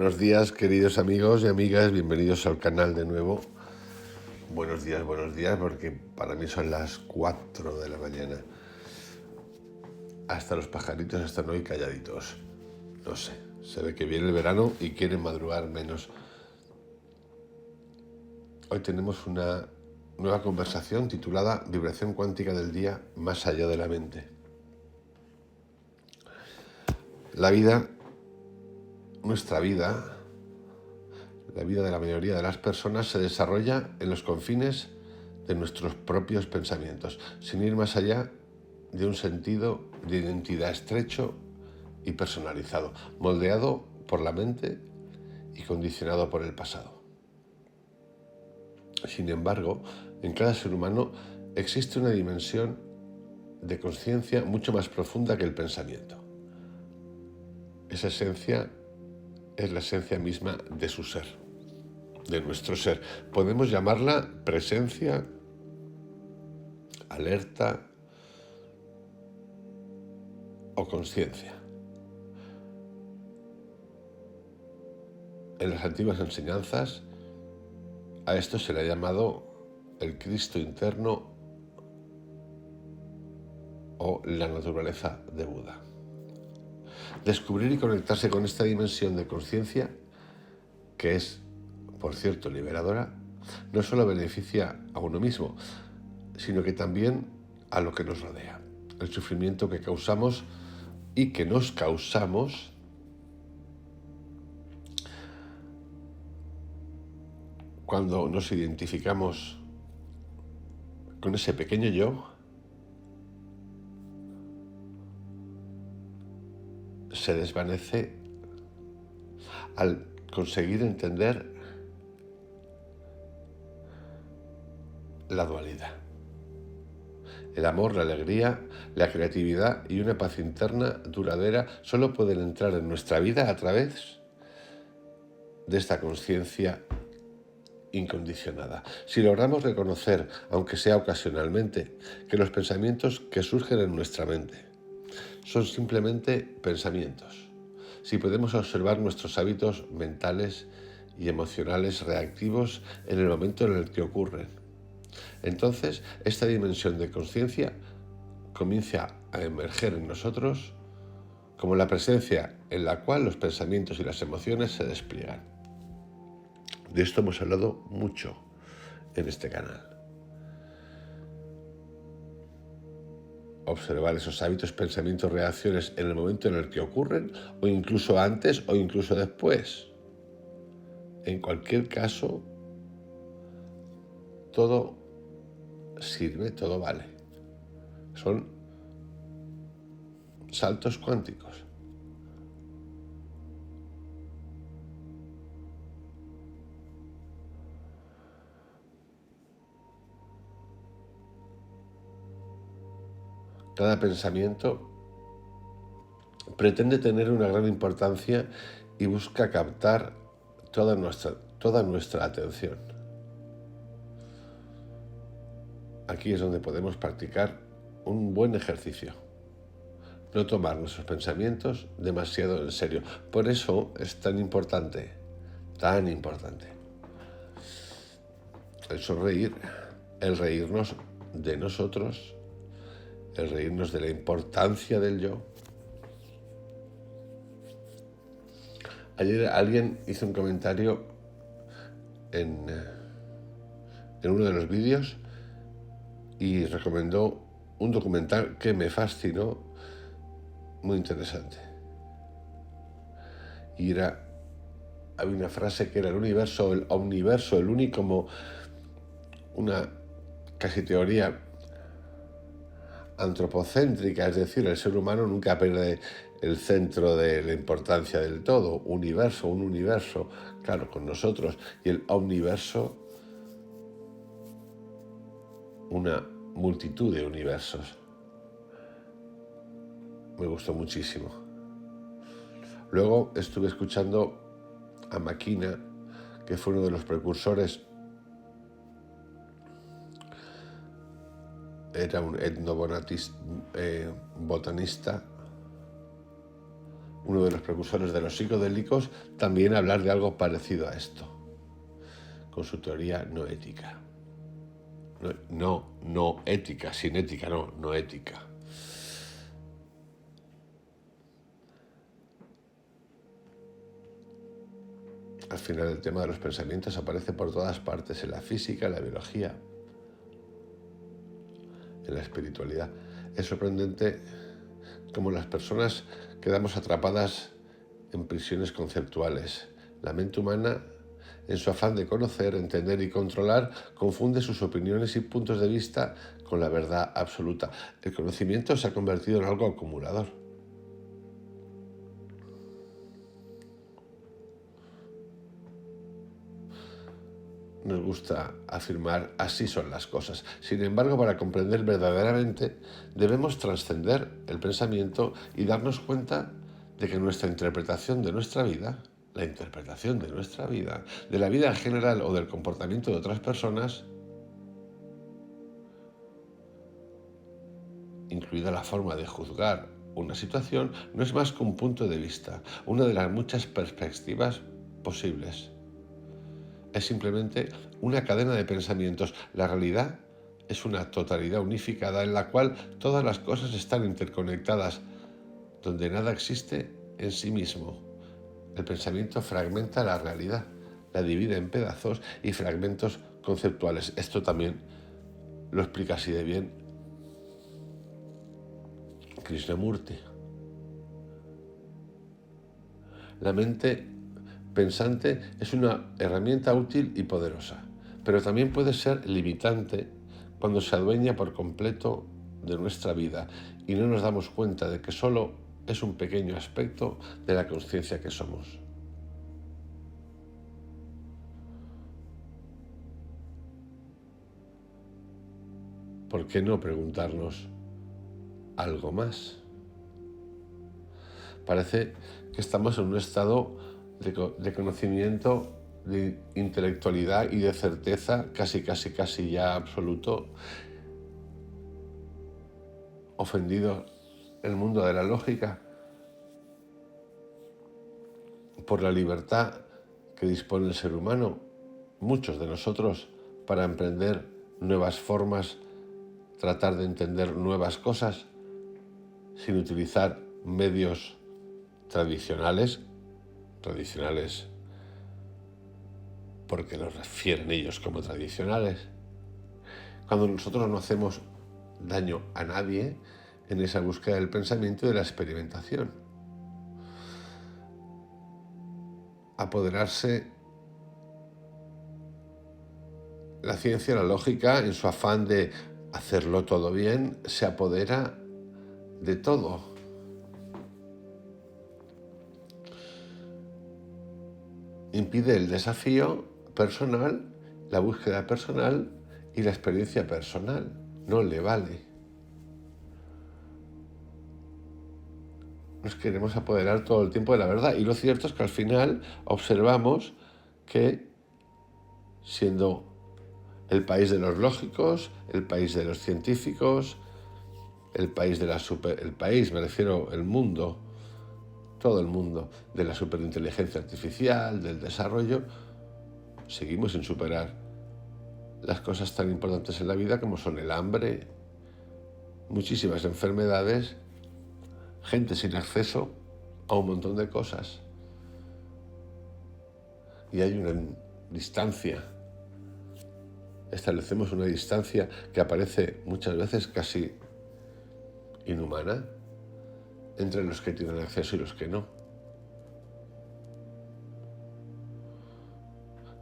Buenos días, queridos amigos y amigas, bienvenidos al canal de nuevo. Buenos días, porque para mí son las 4 de la mañana. Hasta los pajaritos están hoy calladitos. No sé, se ve que viene el verano y quieren madrugar menos. Hoy tenemos una nueva conversación titulada Vibración cuántica del día más allá de la mente. La vida, nuestra vida, la vida de la mayoría de las personas se desarrolla en los confines de nuestros propios pensamientos, sin ir más allá de un sentido de identidad estrecho y personalizado, moldeado por la mente y condicionado por el pasado. Sin embargo, en cada ser humano existe una dimensión de conciencia mucho más profunda que el pensamiento. Esa esencia es la esencia misma de su ser, de nuestro ser. Podemos llamarla presencia, alerta o conciencia. En las antiguas enseñanzas, a esto se le ha llamado el Cristo interno o la naturaleza de Buda. Descubrir y conectarse con esta dimensión de conciencia, que es, por cierto, liberadora, no solo beneficia a uno mismo, sino que también a lo que nos rodea. El sufrimiento que causamos y que nos causamos cuando nos identificamos con ese pequeño yo, se desvanece al conseguir entender la dualidad. El amor, la alegría, la creatividad y una paz interna duradera solo pueden entrar en nuestra vida a través de esta conciencia incondicionada. Si logramos reconocer, aunque sea ocasionalmente, que los pensamientos que surgen en nuestra mente son simplemente pensamientos, si podemos observar nuestros hábitos mentales y emocionales reactivos en el momento en el que ocurren, entonces esta dimensión de conciencia comienza a emerger en nosotros como la presencia en la cual los pensamientos y las emociones se despliegan. De esto hemos hablado mucho en este canal. Observar esos hábitos, pensamientos, reacciones en el momento en el que ocurren, o incluso antes o incluso después. En cualquier caso, todo sirve, todo vale. Son saltos cuánticos. Cada pensamiento pretende tener una gran importancia y busca captar toda nuestra atención. Aquí es donde podemos practicar un buen ejercicio. No tomar nuestros pensamientos demasiado en serio. Por eso es tan importante, el sonreír, el reírnos de nosotros, el reírnos de la importancia del yo. Ayer alguien hizo un comentario en uno de los vídeos y recomendó un documental que me fascinó, muy interesante. Y había una frase que era el universo, el omniverso, el único, como una casi teoría antropocéntrica, es decir, el ser humano nunca pierde el centro de la importancia del todo, un universo, claro, con nosotros, y el omniverso, una multitud de universos. Me gustó muchísimo. Luego estuve escuchando a Maquina, que fue uno de los precursores. Era un etnobotanista, uno de los precursores de los psicodélicos, también hablar de algo parecido a esto, con su teoría no ética. No ética, sin ética, no ética. Al final el tema de los pensamientos aparece por todas partes, en la física, en la biología, en la espiritualidad. Es sorprendente cómo las personas quedamos atrapadas en prisiones conceptuales. La mente humana, en su afán de conocer, entender y controlar, confunde sus opiniones y puntos de vista con la verdad absoluta. El conocimiento se ha convertido en algo acumulador. Nos gusta afirmar así son las cosas. Sin embargo, para comprender verdaderamente, debemos trascender el pensamiento y darnos cuenta de que nuestra interpretación de nuestra vida, la interpretación de nuestra vida, de la vida en general o del comportamiento de otras personas, incluida la forma de juzgar una situación, no es más que un punto de vista, una de las muchas perspectivas posibles. Es simplemente una cadena de pensamientos. La realidad es una totalidad unificada en la cual todas las cosas están interconectadas, donde nada existe en sí mismo. El pensamiento fragmenta la realidad, la divide en pedazos y fragmentos conceptuales. Esto también lo explica así de bien Krishnamurti. La mente pensante es una herramienta útil y poderosa, pero también puede ser limitante cuando se adueña por completo de nuestra vida y no nos damos cuenta de que solo es un pequeño aspecto de la consciencia que somos. ¿Por qué no preguntarnos algo más? Parece que estamos en un estado de conocimiento, de intelectualidad y de certeza casi ya absoluto, ofendido el mundo de la lógica por la libertad que dispone el ser humano, muchos de nosotros, para emprender nuevas formas, tratar de entender nuevas cosas, sin utilizar medios tradicionales porque los refieren ellos como tradicionales, cuando nosotros no hacemos daño a nadie en esa búsqueda del pensamiento y de la experimentación. Apoderarse la ciencia, la lógica, en su afán de hacerlo todo bien, se apodera de todo. Impide el desafío personal, la búsqueda personal y la experiencia personal. No le vale. Nos queremos apoderar todo el tiempo de la verdad. Y lo cierto es que al final observamos que, siendo el país de los lógicos, el país de los científicos, el país, me refiero el mundo, todo el mundo, de la superinteligencia artificial, del desarrollo, seguimos sin superar las cosas tan importantes en la vida como son el hambre, muchísimas enfermedades, gente sin acceso a un montón de cosas. Y hay una distancia, establecemos una distancia que aparece muchas veces casi inhumana entre los que tienen acceso y los que no.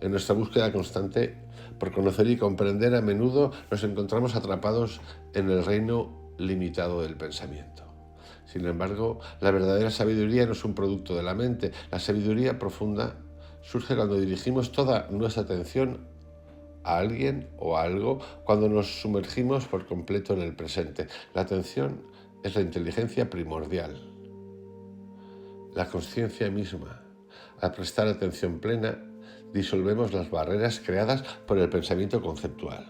En nuestra búsqueda constante por conocer y comprender, a menudo nos encontramos atrapados en el reino limitado del pensamiento. Sin embargo, la verdadera sabiduría no es un producto de la mente. La sabiduría profunda surge cuando dirigimos toda nuestra atención a alguien o a algo, cuando nos sumergimos por completo en el presente. La atención es la inteligencia primordial, la consciencia misma. Al prestar atención plena, disolvemos las barreras creadas por el pensamiento conceptual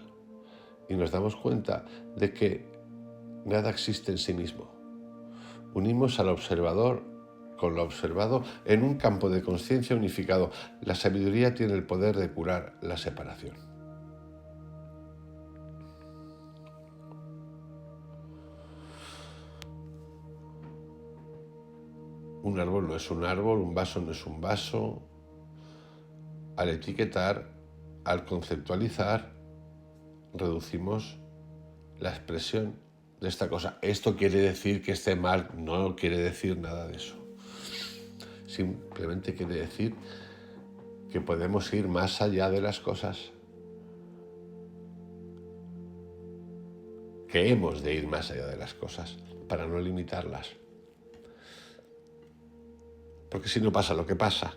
y nos damos cuenta de que nada existe en sí mismo. Unimos al observador con lo observado en un campo de conciencia unificado. La sabiduría tiene el poder de curar la separación. Un árbol no es un árbol, un vaso no es un vaso. Al etiquetar, al conceptualizar, reducimos la expresión de esta cosa. Esto quiere decir que esté mal, no quiere decir nada de eso. Simplemente quiere decir que podemos ir más allá de las cosas, que hemos de ir más allá de las cosas para no limitarlas. Porque si no pasa lo que pasa,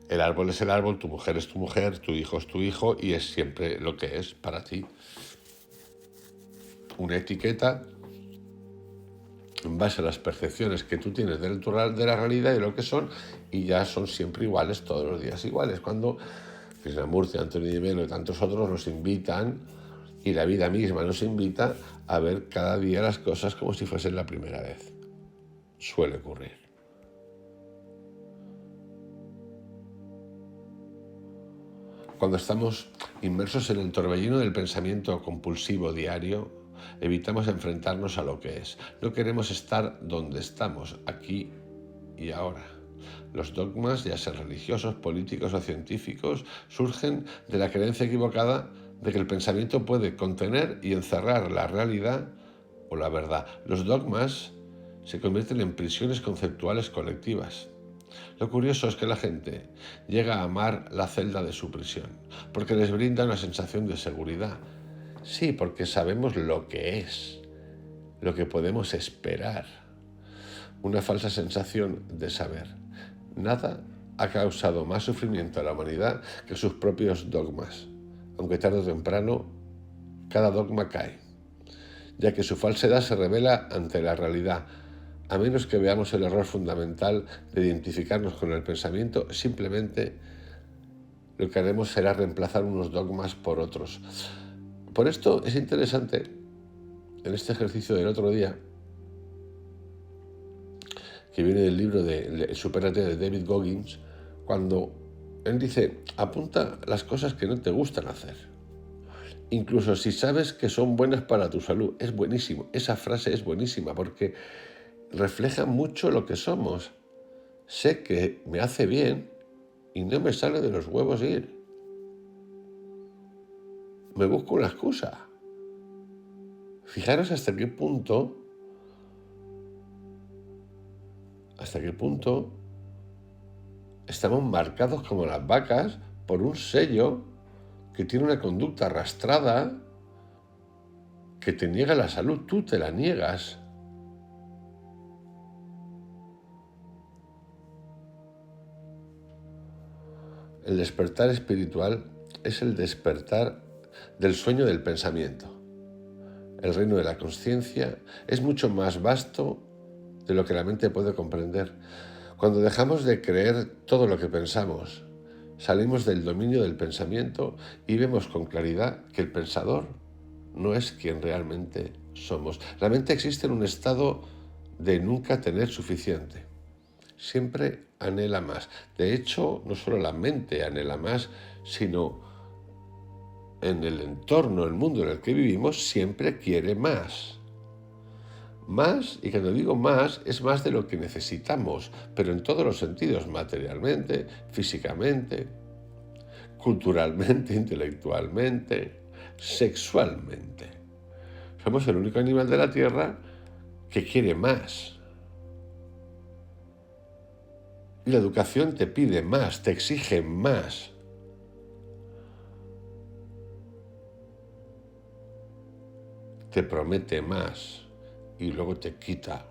el árbol es el árbol, tu mujer es tu mujer, tu hijo es tu hijo y es siempre lo que es para ti. Una etiqueta en base a las percepciones que tú tienes de la realidad y de lo que son, y ya son siempre iguales, todos los días iguales. Cuando Krishnamurti, Antonio Di Melo y tantos otros nos invitan, y la vida misma nos invita a ver cada día las cosas como si fuesen la primera vez. Suele ocurrir. Cuando estamos inmersos en el torbellino del pensamiento compulsivo diario, evitamos enfrentarnos a lo que es. No queremos estar donde estamos, aquí y ahora. Los dogmas, ya sean religiosos, políticos o científicos, surgen de la creencia equivocada de que el pensamiento puede contener y encerrar la realidad o la verdad. Los dogmas se convierten en prisiones conceptuales colectivas. Lo curioso es que la gente llega a amar la celda de su prisión, porque les brinda una sensación de seguridad. Sí, porque sabemos lo que es, lo que podemos esperar. Una falsa sensación de saber. Nada ha causado más sufrimiento a la humanidad que sus propios dogmas. Aunque tarde o temprano, cada dogma cae, ya que su falsedad se revela ante la realidad. A menos que veamos el error fundamental de identificarnos con el pensamiento, simplemente lo que haremos será reemplazar unos dogmas por otros. Por esto es interesante, en este ejercicio del otro día, que viene del libro de Supérate de David Goggins, cuando él dice, apunta las cosas que no te gustan hacer. Incluso si sabes que son buenas para tu salud. Es buenísimo, esa frase es buenísima porque refleja mucho lo que somos. Sé que me hace bien y no me sale de los huevos ir. Me busco una excusa. Fijaros hasta qué punto estamos marcados como las vacas por un sello que tiene una conducta arrastrada que te niega la salud, tú te la niegas. El despertar espiritual es el despertar del sueño del pensamiento. El reino de la consciencia es mucho más vasto de lo que la mente puede comprender. Cuando dejamos de creer todo lo que pensamos, salimos del dominio del pensamiento y vemos con claridad que el pensador no es quien realmente somos. La mente existe en un estado de nunca tener suficiente. Siempre anhela más. De hecho, no solo la mente anhela más, sino en el entorno, el mundo en el que vivimos, siempre quiere más. Más, y cuando digo más, es más de lo que necesitamos, pero en todos los sentidos, materialmente, físicamente, culturalmente, intelectualmente, sexualmente. Somos el único animal de la Tierra que quiere más. Y la educación te pide más, te exige más. Te promete más y luego te quita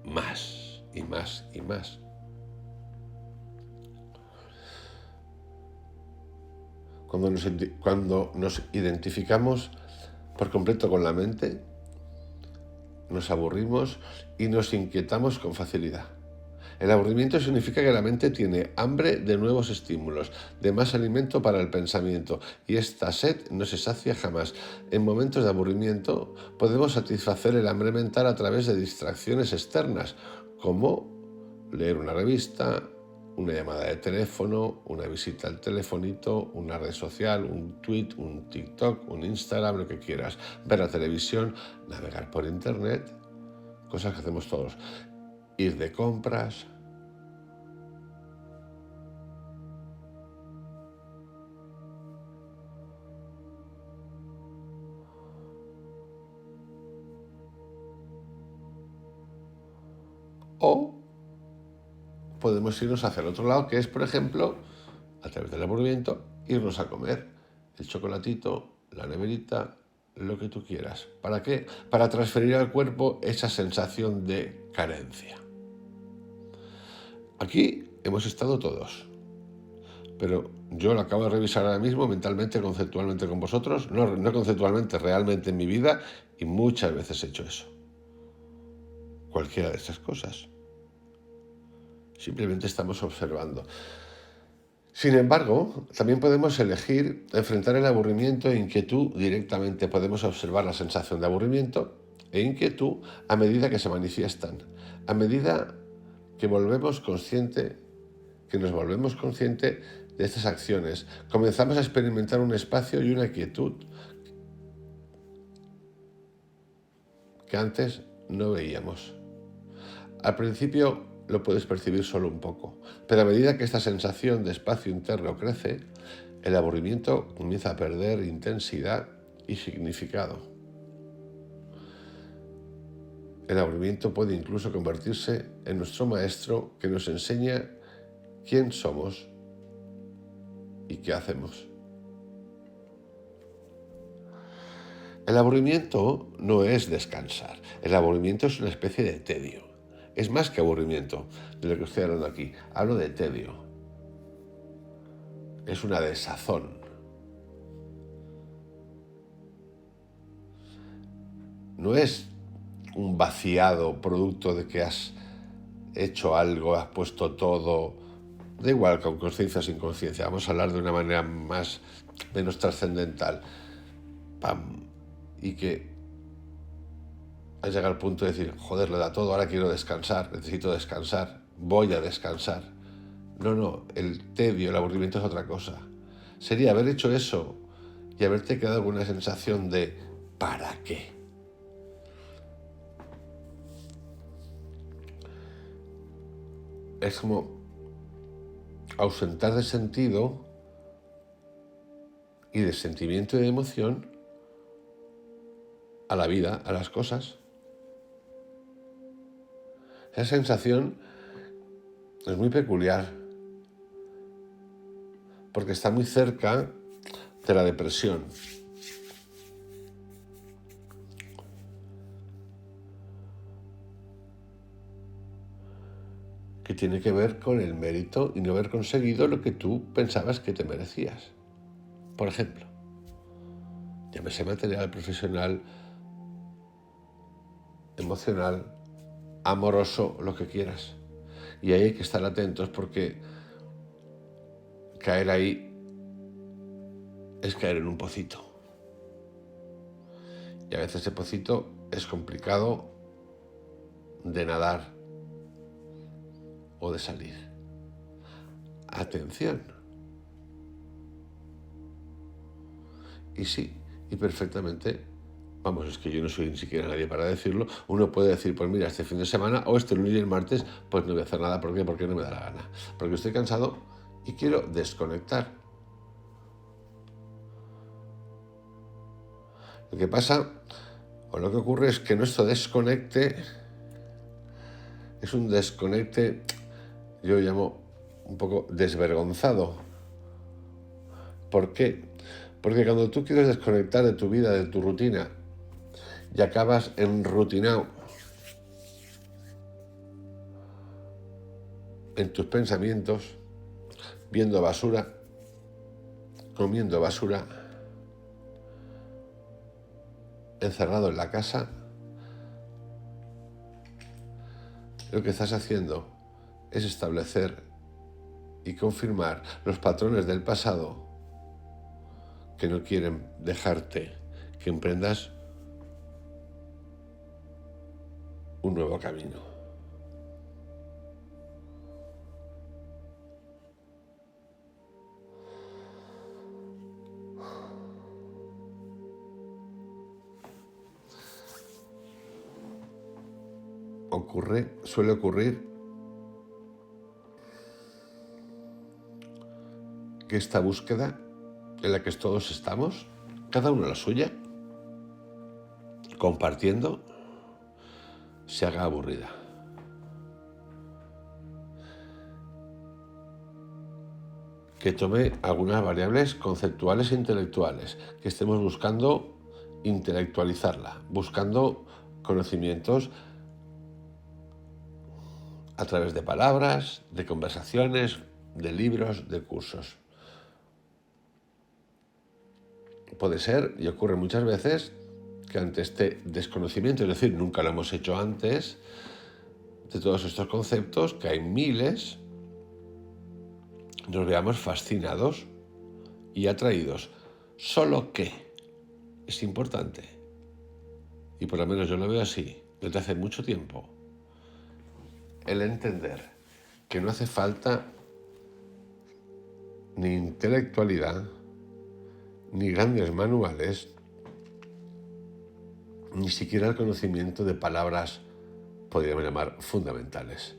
más y más y más. Cuando nos identificamos por completo con la mente, nos aburrimos y nos inquietamos con facilidad. El aburrimiento significa que la mente tiene hambre de nuevos estímulos, de más alimento para el pensamiento, y esta sed no se sacia jamás. En momentos de aburrimiento podemos satisfacer el hambre mental a través de distracciones externas, como leer una revista, una llamada de teléfono, una visita al telefonito, una red social, un tweet, un TikTok, un Instagram, lo que quieras, ver la televisión, navegar por internet, cosas que hacemos todos, ir de compras. O podemos irnos hacia el otro lado, que es, por ejemplo, a través del aburrimiento, irnos a comer el chocolatito, la neverita, lo que tú quieras. ¿Para qué? Para transferir al cuerpo esa sensación de carencia. Aquí hemos estado todos, pero yo lo acabo de revisar ahora mismo mentalmente, conceptualmente con vosotros, no conceptualmente, realmente en mi vida, y muchas veces he hecho eso. Cualquiera de estas cosas. Simplemente estamos observando. Sin embargo, también podemos elegir enfrentar el aburrimiento e inquietud directamente. Podemos observar la sensación de aburrimiento e inquietud a medida que se manifiestan, a medida que nos volvemos conscientes de estas acciones. Comenzamos a experimentar un espacio y una quietud que antes no veíamos. Al principio lo puedes percibir solo un poco, pero a medida que esta sensación de espacio interno crece, el aburrimiento comienza a perder intensidad y significado. El aburrimiento puede incluso convertirse en nuestro maestro que nos enseña quién somos y qué hacemos. El aburrimiento no es descansar, el aburrimiento es una especie de tedio. Es más que aburrimiento de lo que estoy hablando aquí. Hablo de tedio. Es una desazón. No es un vaciado producto de que has hecho algo, has puesto todo. Da igual, con conciencia o sin conciencia. Vamos a hablar de una manera menos trascendental. ¡Pam! Y que has llegado al punto de decir, joder, lo da todo, ahora quiero descansar, necesito descansar, voy a descansar. No, el tedio, el aburrimiento es otra cosa. Sería haber hecho eso y haberte quedado con una sensación de ¿para qué? Es como ausentar de sentido y de sentimiento y de emoción a la vida, a las cosas. Esa sensación es muy peculiar porque está muy cerca de la depresión. Que tiene que ver con el mérito y no haber conseguido lo que tú pensabas que te merecías. Por ejemplo, llámese material, profesional, emocional, amoroso, lo que quieras. Y ahí hay que estar atentos porque caer ahí es caer en un pocito. Y a veces ese pocito es complicado de nadar o de salir. Atención. Y sí, y perfectamente, vamos, es que yo no soy ni siquiera nadie para decirlo, uno puede decir, pues mira, este fin de semana o este lunes y el martes, pues no voy a hacer nada. ¿Por qué? Porque no me da la gana. Porque estoy cansado y quiero desconectar. Lo que pasa, o lo que ocurre es que nuestro desconecte es un desconecte, yo llamo un poco desvergonzado. ¿Por qué? Porque cuando tú quieres desconectar de tu vida, de tu rutina, y acabas enrutinado en tus pensamientos, viendo basura, comiendo basura, encerrado en la casa, lo que estás haciendo es establecer y confirmar los patrones del pasado que no quieren dejarte que emprendas un nuevo camino. Suele ocurrir que esta búsqueda en la que todos estamos, cada uno la suya, compartiendo, se haga aburrida. Que tome algunas variables conceptuales e intelectuales, que estemos buscando intelectualizarla, buscando conocimientos a través de palabras, de conversaciones, de libros, de cursos. Puede ser, y ocurre muchas veces, que ante este desconocimiento, es decir, nunca lo hemos hecho antes, de todos estos conceptos, que hay miles, nos veamos fascinados y atraídos. Solo que es importante, y por lo menos yo lo veo así, desde hace mucho tiempo, el entender que no hace falta ni intelectualidad, ni grandes manuales, ni siquiera el conocimiento de palabras, podríamos llamar, fundamentales.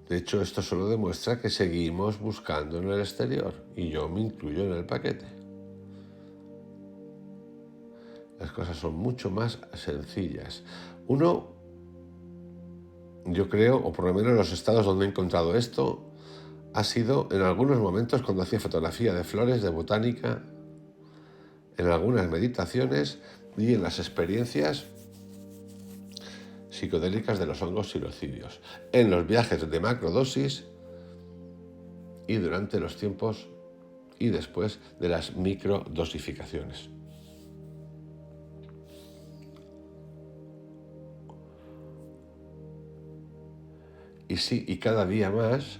De hecho, esto solo demuestra que seguimos buscando en el exterior, y yo me incluyo en el paquete. Las cosas son mucho más sencillas. Yo creo, o por lo menos en los estados donde he encontrado esto, ha sido en algunos momentos cuando hacía fotografía de flores, de botánica, en algunas meditaciones y en las experiencias psicodélicas de los hongos psilocibios, en los viajes de macrodosis y durante los tiempos y después de las microdosificaciones. Y sí, y cada día más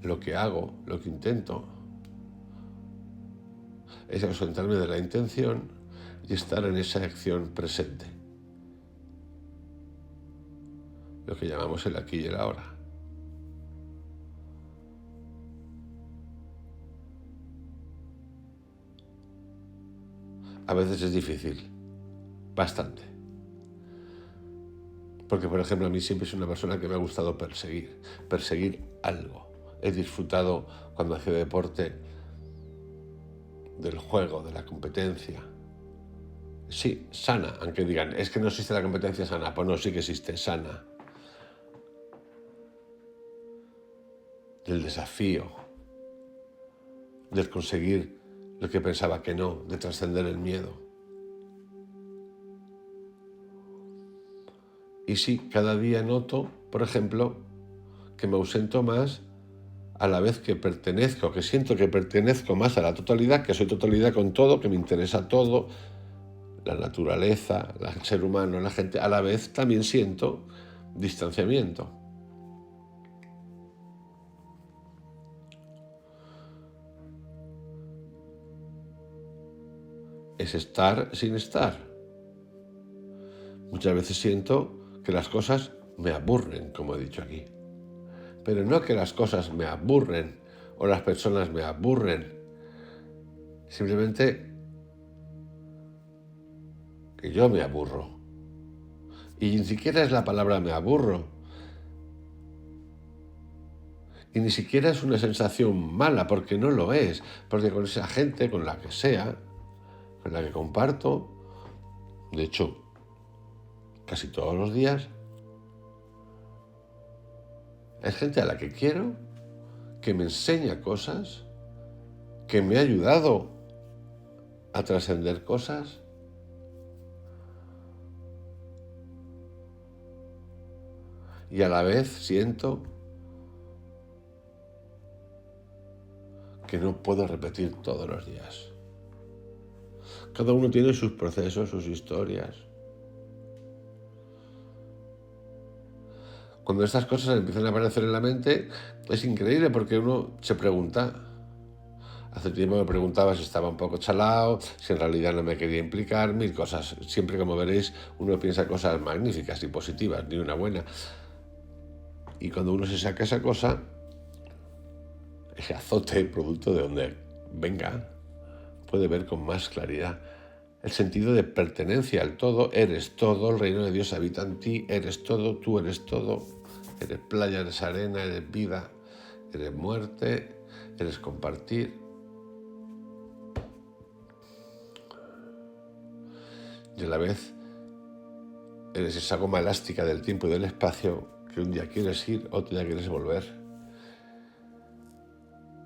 lo que hago, lo que intento, es ausentarme de la intención y estar en esa acción presente. Lo que llamamos el aquí y el ahora. A veces es difícil, bastante. Porque, por ejemplo, a mí siempre soy una persona que me ha gustado perseguir algo. He disfrutado cuando hacía deporte del juego, de la competencia. Sí, sana, aunque digan, es que no existe la competencia sana. Pues no, sí que existe, sana. Del desafío, del conseguir lo que pensaba que no, de trascender el miedo. Y sí, cada día noto, por ejemplo, que me ausento más a la vez que pertenezco, que siento que pertenezco más a la totalidad, que soy totalidad con todo, que me interesa todo, la naturaleza, el ser humano, la gente. A la vez también siento distanciamiento. Es estar sin estar. Muchas veces siento que las cosas me aburren, como he dicho aquí. Pero no que las cosas me aburren o las personas me aburren. Simplemente que yo me aburro. Y ni siquiera es la palabra me aburro. Y ni siquiera es una sensación mala, porque no lo es. Porque con esa gente, con la que sea, con la que comparto, de hecho, casi todos los días, es gente a la que quiero, que me enseña cosas, que me ha ayudado a trascender cosas. Y a la vez siento que no puedo repetir todos los días. Cada uno tiene sus procesos, sus historias. Cuando estas cosas empiezan a aparecer en la mente, es increíble porque uno se pregunta. Hace tiempo me preguntaba si estaba un poco chalado, si en realidad no me quería implicar, mil cosas. Siempre, como veréis, uno piensa cosas magníficas y positivas, ni una buena. Y cuando uno se saca esa cosa, ese azote, producto de donde venga, puede ver con más claridad el sentido de pertenencia al todo. Eres todo, el reino de Dios habita en ti, eres todo, tú eres todo. Eres playa, eres arena, eres vida, eres muerte, eres compartir. Y a la vez eres esa goma elástica del tiempo y del espacio que un día quieres ir, otro día quieres volver.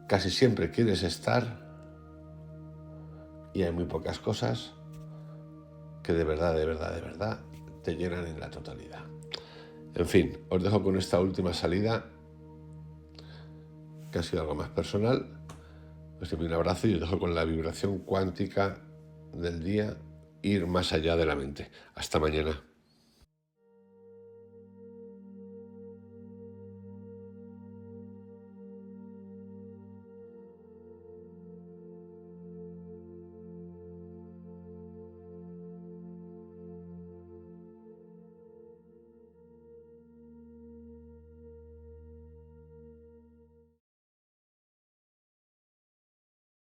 Casi siempre quieres estar y hay muy pocas cosas que de verdad te llenan en la totalidad. En fin, os dejo con esta última salida, que ha sido algo más personal. Os doy un abrazo y os dejo con la vibración cuántica del día, ir más allá de la mente. Hasta mañana.